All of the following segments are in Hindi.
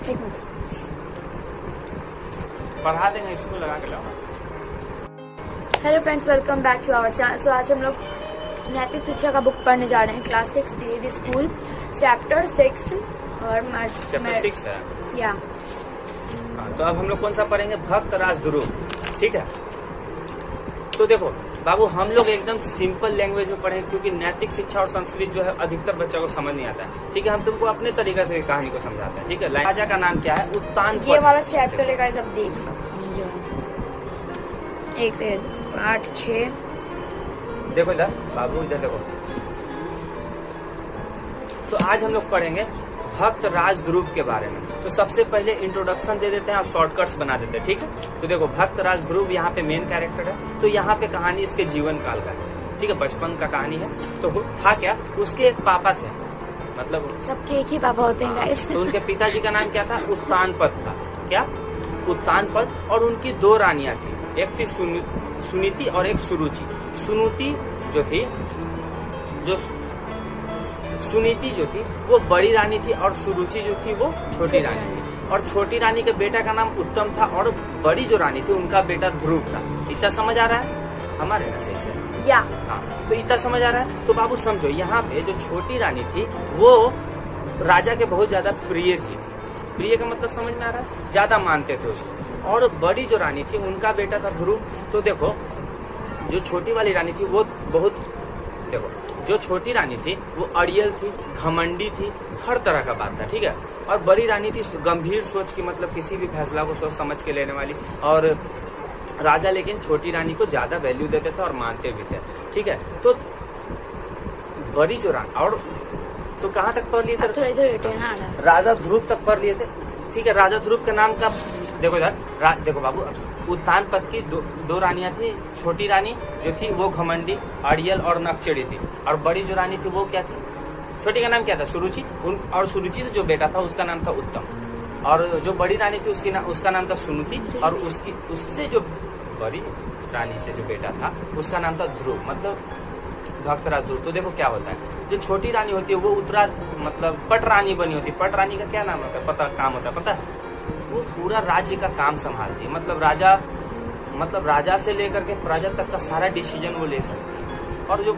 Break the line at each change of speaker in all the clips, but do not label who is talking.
एक मिनट
पढ़ा देंगे, इसको लगा के लाओ।
Hello friends, welcome back to our channel. तो आज हम लोग नैतिक शिक्षा का बुक पढ़ने जा रहे हैं, क्लास 6 डीएवी स्कूल, चैप्टर 6 और
चैप्टर 6 है।
या
तो अब हम लोग कौन सा पढ़ेंगे? भक्त राज ध्रुव। ठीक है, तो देखो बाबू, हम लोग एकदम सिंपल लैंग्वेज में पढ़ेंगे क्योंकि नैतिक शिक्षा और संस्कृत जो है अधिकतर बच्चों को समझ नहीं आता है। ठीक है, हम तुमको अपने तरीके से कहानी को समझाते हैं। ठीक है, राजा का नाम क्या है? उत्तान।
ये वाला चैप्टर है गाइस, अब देख सकते हैं। 1 से 8 6
देखो इधर बाबू, इधर देखो। तो आज हम लोग पढ़ेंगे भक्त राज ध्रुव के बारे में। तो सबसे पहले इंट्रोडक्शन दे देते हैं और शॉर्टकट्स बना देते हैं। ठीक है, तो देखो भक्त राज ध्रुव यहाँ पे मेन कैरेक्टर है। तो यहाँ पे कहानी इसके जीवन काल का है। ठीक है, बचपन का कहानी है। तो था क्या, उसके एक पापा थे, मतलब
सबके एक ही पापा होते हैं गाइस।
तो उनके पिताजी का नाम क्या था? उत्तानपद था। क्या? उत्तानपद। और उनकी 2 रानियां थी, एक थी सुनीति और एक सुरुचि। सुनीति जो थी वो बड़ी रानी थी और सुरुचि जो थी वो छोटी रानी थी। और छोटी रानी के बेटा का नाम उत्तम था और बड़ी जो रानी थी उनका बेटा ध्रुव था। इतना समझ आ रहा है हमारे ना? सही से
या
हाँ, तो इतना समझ आ रहा है। तो बाबू समझो, यहाँ पे जो छोटी रानी थी वो राजा के बहुत ज्यादा प्रिय थी। प्रिय का मतलब समझ में आ रहा है? ज्यादा मानते थे उसको। और बड़ी जो रानी थी उनका बेटा था ध्रुव। तो देखो, जो छोटी वाली रानी थी वो जो छोटी रानी थी वो अड़ियल थी, घमंडी थी, हर तरह का बात था। ठीक है, और बड़ी रानी थी गंभीर सोच की, मतलब किसी भी फैसला को सोच समझ के लेने वाली। और राजा लेकिन छोटी रानी को ज्यादा वैल्यू देते थे और मानते भी थे। ठीक है, तो बड़ी जो रानी, और तो कहाँ तक पढ़ लिए थे? राजा ध्रुव तक पढ़ लिए थे। ठीक है, राजा ध्रुव के नाम का देखो इधर, देखो बाबू, उत्तानपद की 2 रानियां थी। छोटी रानी जो थी वो घमंडी, अड़ियल और नकचड़ी थी। और बड़ी जो रानी थी वो क्या थी? छोटी का नाम क्या था? सुरुचि। और सुरुचि से जो बेटा था उसका नाम था उत्तम। और जो बड़ी रानी थी उसका नाम था सुनीति। और उससे जो बड़ी रानी से जो बेटा था उसका नाम था ध्रुव, मतलब भक्तराज ध्रुव। तो देखो क्या होता है, जो छोटी रानी होती है वो मतलब पट रानी बनी होती है। पट रानी का क्या नाम होता है? काम होता है, पता है? वो पूरा राज्य का काम संभालती है। मतलब राजा से लेकर के प्रजा तक का सारा डिसीजन वो ले सकती है। और जो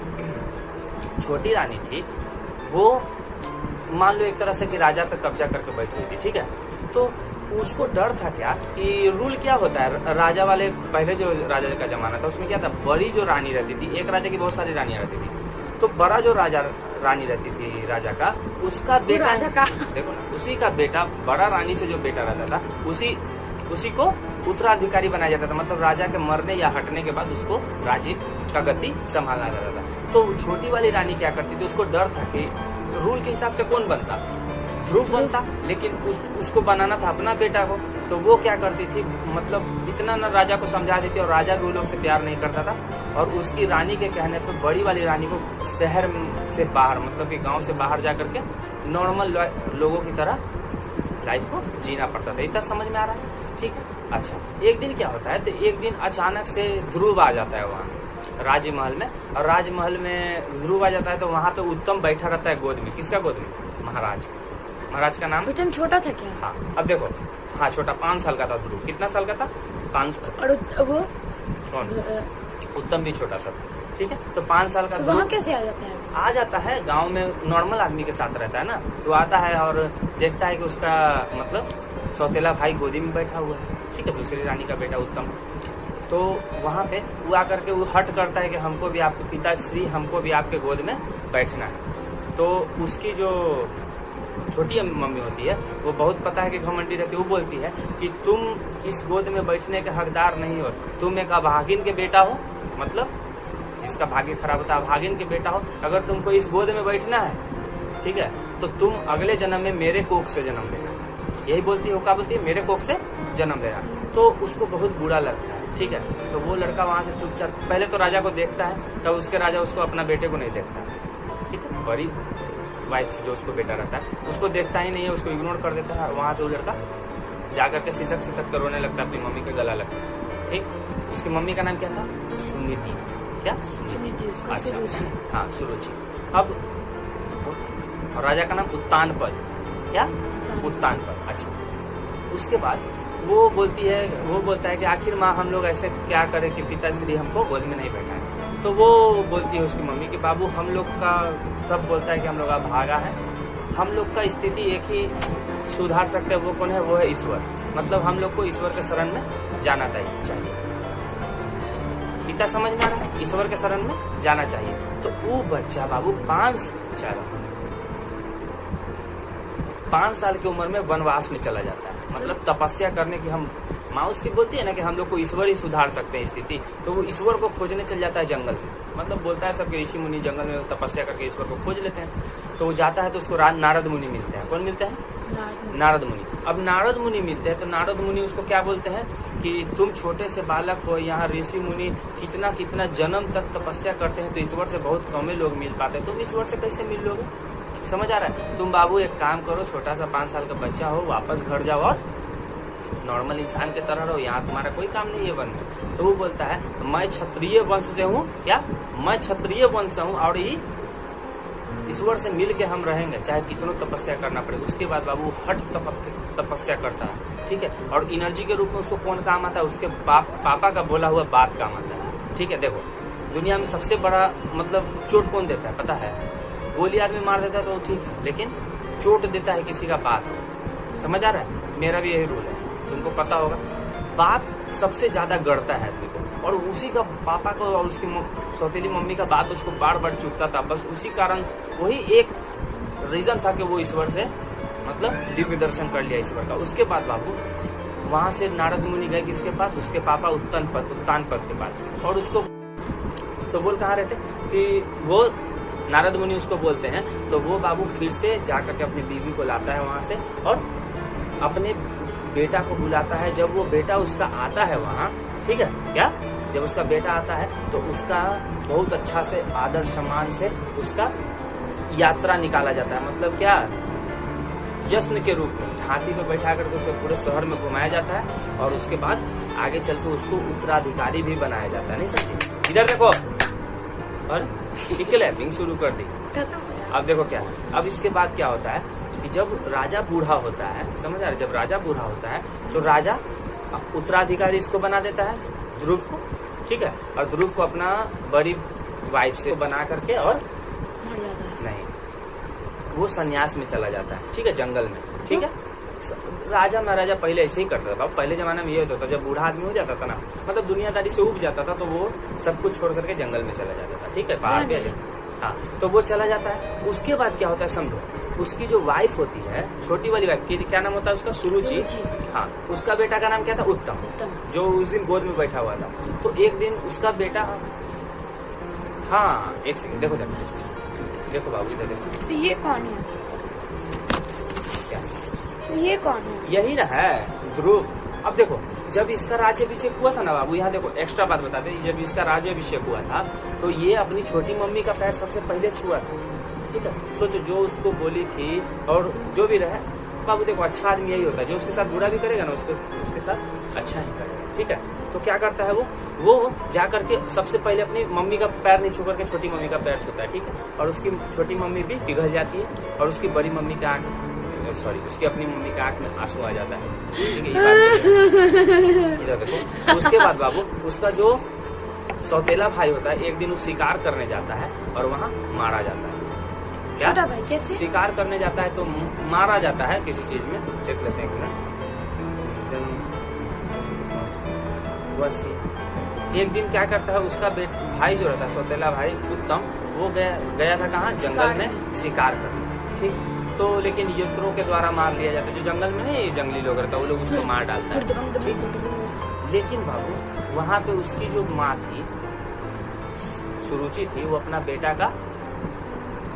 छोटी रानी थी वो मान लो एक तरह से कि राजा पे कब्जा करके बैठी हुई थी। ठीक है, तो उसको डर था क्या कि रूल क्या होता है, राजा वाले पहले जो राजा का जमाना था उसमें क्या था, बड़ी जो रानी रहती थी, एक राजा की बहुत सारी रानियां रहती थी। तो बड़ा जो रानी रहती थी राजा का, उसका बेटा देखो ना, उसी का बेटा, बड़ा रानी से जो बेटा रहता था उसी को उत्तराधिकारी बनाया जाता था। मतलब राजा के मरने या हटने के बाद उसको राज्य का गद्दी संभालना रहता था। तो छोटी वाली रानी क्या करती थी, उसको डर था कि रूल के हिसाब से कौन बनता, ध्रुव बनता, लेकिन उसको बनाना था अपना बेटा को। तो वो क्या करती थी, मतलब इतना न राजा को समझा देती, और राजा भी उन लोग से प्यार नहीं करता था। और उसकी रानी के कहने पर बड़ी वाली रानी को शहर से बाहर, मतलब कि गांव से बाहर जा करके नॉर्मल लोगों की तरह लाइफ को जीना पड़ता था। इतना समझ में आ रहा है? ठीक है, अच्छा। एक दिन क्या होता है, तो एक दिन अचानक से ध्रुव आ जाता है वहाँ राजमहल में। और राजमहल में ध्रुव आ जाता है तो वहाँ पे उत्तम बैठा रहता है गोद में। किसका गोद में? महाराज का नाम
उत्तम। छोटा था क्या?
हाँ, अब देखो, हाँ छोटा, 5 साल का था ध्रुव। कितना साल का था? 5 साल।
और वो
कौन? उत्तम भी छोटा सा था। ठीक है, तो 5 साल का
तो वहाँ कैसे आ जाता है?
आ जाता है, गांव में नॉर्मल आदमी के साथ रहता है ना, तो आता है और देखता है कि उसका मतलब सौतेला भाई गोदी में बैठा हुआ है। ठीक है, दूसरी रानी का बेटा उत्तम। तो वहाँ पे वो आकर के वो हट करता है कि हमको भी आपके पिताश्री, हमको भी आपके गोद में बैठना है। तो उसकी जो छोटी मम्मी होती है वो बहुत पता है कि घमंडी रहती है। वो बोलती है कि तुम इस गोद में बैठने के हकदार नहीं हो, तुम एक अभागिन के बेटा हो, मतलब जिसका भाग्य खराब होता है अभागिन के बेटा हो। अगर तुमको इस गोद में बैठना है, ठीक है, तो तुम अगले जन्म में मेरे कोख से जन्म लेना। यही बोलती है, क्या बोलती है? मेरे कोख से जन्म लेना। तो उसको बहुत बुरा लगता है। ठीक है, तो वो लड़का वहां से चुपचाप, पहले तो राजा को देखता है, तब उसके राजा उसको अपना बेटे को नहीं देखता। ठीक है, बड़ी वाइफ से जो उसको बेटा रहता है उसको देखता ही नहीं है, उसको इग्नोर कर देता है। वहां से वो लड़का जाकर के सिसक कर रोने लगता है, अपनी मम्मी का गला लगता है। ठीक, उसकी मम्मी का नाम क्या था? सुनीति। क्या? सुनीति। अच्छा, हाँ, सुरुचि। अब राजा का नाम उत्तानपद। क्या? उत्तान पद। अच्छा, उसके बाद वो बोलता है कि आखिर माँ हम लोग ऐसे क्या करें कि पिताश्री हमको गोद में नहीं बैठाए। तो वो बोलती है उसकी मम्मी कि बाबू हम लोग का सब बोलता है कि हम लोग का भागा है, हम लोग का स्थिति एक ही सुधार सकते हैं, वो कौन है? वो है ईश्वर। मतलब हम लोग को ईश्वर के शरण में जाना चाहिए। इतना समझ में आ रहा है? ईश्वर के शरण में जाना चाहिए। तो वो बच्चा बाबू 5 साल की उम्र में वनवास में चला जाता है। मतलब तपस्या करने की, हम माँ उसकी बोलती है ना कि हम लोग को ईश्वर ही सुधार सकते हैं स्थिति, तो वो ईश्वर को खोजने चल जाता है जंगल में। मतलब बोलता है सबके ऋषि मुनि जंगल में तपस्या करके ईश्वर को खोज लेते हैं। तो वो जाता है तो उसको नारद मुनि मिलते हैं। कौन मिलते हैं? नारद मुनि। अब नारद मुनि मिलते हैं तो नारद मुनि उसको क्या बोलते हैं कि तुम छोटे से बालक हो, यहाँ ऋषि मुनि कितना कितना जन्म तक तपस्या करते हैं, तो ईश्वर से बहुत कम ही लोग मिल पाते हैं, तुम ईश्वर से कैसे मिल लोगे? समझ आ रहा है? तुम बाबू एक काम करो, छोटा सा 5 साल का बच्चा हो, वापस घर जाओ और नॉर्मल इंसान के तरह रहो, यहाँ तुम्हारा कोई काम नहीं है वन में। तो वो बोलता है मैं क्षत्रिय वंश से हूँ। क्या? मैं क्षत्रिय वंश से हूँ और ये ईश्वर से मिल के हम रहेंगे, चाहे कितनों तपस्या करना पड़े। उसके बाद बाबू हठ तपस्या करता है, ठीक है। और एनर्जी के रूप में उसको कौन काम आता है? उसके पापा का बोला हुआ बात काम आता है, ठीक है। देखो दुनिया में सबसे बड़ा मतलब चोट कौन देता है पता है? गोली आदमी मार देता है तो ठीक है, लेकिन चोट देता है किसी का बात। समझ आ रहा है? मेरा भी यही रूल है, तुमको पता होगा। बात सबसे ज्यादा गड़ता है आदमी को, और उसी का पापा को और उसकी सौतेली मम्मी का बात उसको बार बार चुभता था। बस उसी कारण वही एक रीजन था कि वो ईश्वर से मतलब दिव्य दर्शन कर लिया ईश्वर का। उसके बाद बाबू वहां से नारद मुनि गए किसके पास? उसके पापा उत्तान पद के पास। और उसको तो बोल कहाँ रहते कि वो नारद मुनि उसको बोलते हैं। तो वो बाबू फिर से जाकर के अपनी बीवी को लाता है वहां से और अपने बेटा को बुलाता है। जब वो बेटा उसका आता है वहाँ, ठीक है क्या? जब उसका बेटा आता है तो उसका बहुत अच्छा से आदर सम्मान से उसका यात्रा निकाला जाता है। मतलब क्या? जश्न के रूप में हाथी में बैठा करके उसको पूरे शहर में घुमाया जाता है और उसके बाद आगे चल के उसको उत्तराधिकारी भी बनाया जाता है। नहीं समझे? इधर देखो, और क्लैपिंग शुरू कर दी। अब देखो क्या है, अब इसके बाद क्या होता है कि जब राजा बूढ़ा होता है, समझ आ रहा है? जब राजा बूढ़ा होता है तो राजा उत्तराधिकारी इसको बना देता है, ध्रुव को, ठीक है। और ध्रुव को अपना बड़ी वाइफ से बना करके और नहीं, वो सन्यास में चला जाता है, ठीक है, जंगल में, ठीक है। राजा महाराजा पहले ऐसे ही करता था। पहले जमाने में ये होता था, जब बूढ़ा आदमी हो जाता था ना, मतलब दुनियादारी से उब जाता था, तो वो सब कुछ छोड़ करके जंगल में चला जाता था, ठीक है, पहाड़ पे। हाँ, तो वो चला जाता है। उसके बाद क्या होता है समझो, उसकी जो वाइफ होती है, छोटी वाली वाइफ की क्या नाम होता है उसका? सुरुचि। हाँ, उसका बेटा का नाम क्या था? उत्तम, जो उस दिन गोद में बैठा हुआ था। तो एक दिन उसका बेटा, हाँ एक सेकंड, देखो देखो बाबू इधर देखो।
तो ये कौन है?
क्या?
तो ये कौन है?
यही ना है, ध्रुव। अब देखो जब इसका राज्याभिषेक हुआ था ना बाबू, यहाँ देखो एक्स्ट्रा बात बताते, जब इसका राज्याभिषेक हुआ था तो ये अपनी छोटी मम्मी का पैर सबसे पहले छुआ था, ठीक है। सोचो जो उसको बोली थी और जो भी रहे बाबू, देखो अच्छा आदमी यही होता है, जो उसके साथ बुरा भी करेगा ना उसके साथ अच्छा ही करेगा, ठीक है। तो क्या करता है वो जा करके सबसे पहले अपनी मम्मी का पैर नहीं छू करके छोटी मम्मी का पैर छूता है, ठीक है। और उसकी छोटी मम्मी भी पिघल जाती है और उसकी बड़ी मम्मी का उसकी अपनी मम्मी के आंख में आंसू आ जाता है, ठीक है। इधर देखो। उसके बाद बाबू उसका जो सौतेला भाई होता है, एक दिन वो शिकार करने जाता है और वहाँ मारा जाता है। क्या?
छोटा भाई कैसे?
शिकार करने जाता है तो मारा जाता है किसी चीज में, देख लेते हैं। एक दिन क्या करता है उसका भाई जो रहता है, सौतेला भाई उत्तम, वो गया था कहाँ? जंगल में शिकार करने, ठीक। तो लेकिन यंत्रों के द्वारा मार लिया जाता है। जो जंगल में नहीं जंगली लोग रहता है, वो लोग उसको मार डालता है, ठीक। लेकिन बाबू वहाँ पे उसकी जो माँ थी, सुरुचि थी, वो अपना बेटा का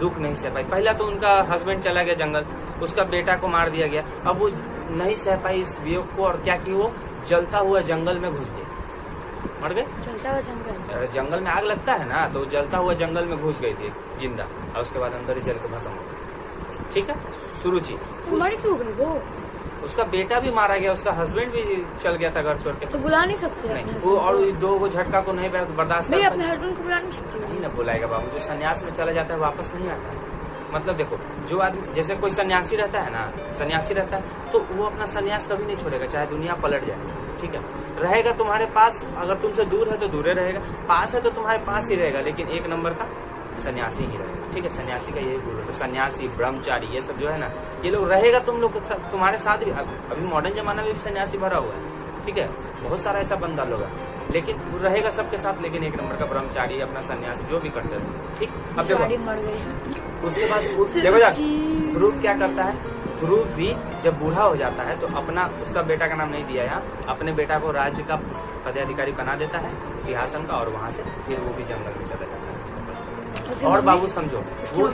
दुख नहीं सह पाई। पहला तो उनका हस्बैंड चला गया जंगल, उसका बेटा को मार दिया गया। अब वो नहीं सह पाई इस वियोग को, और क्या की वो जलता हुआ जंगल में घुस गई, मर गए।
जलता हुआ जंगल?
जंगल में आग लगता है ना, तो जलता हुआ जंगल में घुस गई थी जिंदा, और उसके बाद अंदर ही जल के भस्म हो गई, ठीक है। सुरुचि
मर क्यों गई वो?
उसका बेटा भी मारा गया, उसका हस्बैंड भी चल गया था घर छोड़ के।
तो बुला नहीं सकते?
नहीं, वो और 2 झटका को नहीं बर्दाश्त
करता। अपने हस्बैंड को बुला नहीं सकते?
नहीं ना बुलाएगा बाबू, जो सन्यास में चला जाता है वापस नहीं आता है। मतलब देखो जो आदमी जैसे कोई सन्यासी रहता है ना, सन्यासी रहता है तो वो अपना सन्यास कभी नहीं छोड़ेगा, चाहे दुनिया पलट जाए, ठीक है। रहेगा तुम्हारे पास, अगर तुमसे दूर है तो दूरे रहेगा, पास है तो तुम्हारे पास ही रहेगा, लेकिन एक नंबर का सन्यासी ही रहेगा, ठीक है। सन्यासी का यही गुण है। सन्यासी, ब्रह्मचारी, ये सब जो है ना, ये लोग रहेगा तुम लोग तुम्हारे साथ भी। अभी मॉडर्न जमाना में भी सन्यासी भरा हुआ है, ठीक है, बहुत सारा ऐसा बंदा लोग है, लेकिन वो रहेगा सबके साथ, लेकिन एक नंबर का ब्रह्मचारी, अपना सन्यासी जो भी करते थे, ठीक। अब देखो उसके बाद देखो यार ध्रुव क्या करता है, ध्रुव भी जब बूढ़ा हो जाता है तो अपना, उसका बेटा का नाम नहीं दिया यहाँ, अपने बेटा को राज्य का पदाधिकारी बना देता है, सिंहासन का, और वहां से फिर वो भी जंगल में चला जाता है। और बाबू समझो, वो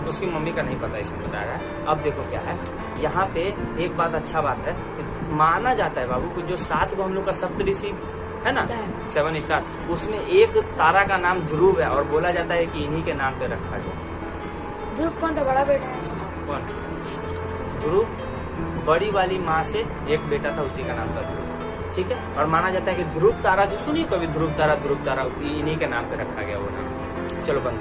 उसकी मम्मी का नहीं पता, इसमें बताया है। अब देखो क्या है यहाँ पे, एक बात अच्छा बात है, माना जाता है बाबू को जो 7 हम लोग का सप्तऋषि है ना, 7 स्टार, उसमें एक तारा का नाम ध्रुव है, और बोला जाता है कि इन्हीं के नाम पे रखा गया।
ध्रुव कौन था, बड़ा बेटा है?
कौन? ध्रुव बड़ी वाली माँ से एक बेटा था, उसी का नाम था ध्रुव, ठीक है। और माना जाता है कि ध्रुव तारा, जो सुनिए कभी ध्रुव तारा, इन्हीं के नाम पे रखा गया वो नाम। चलो बंद।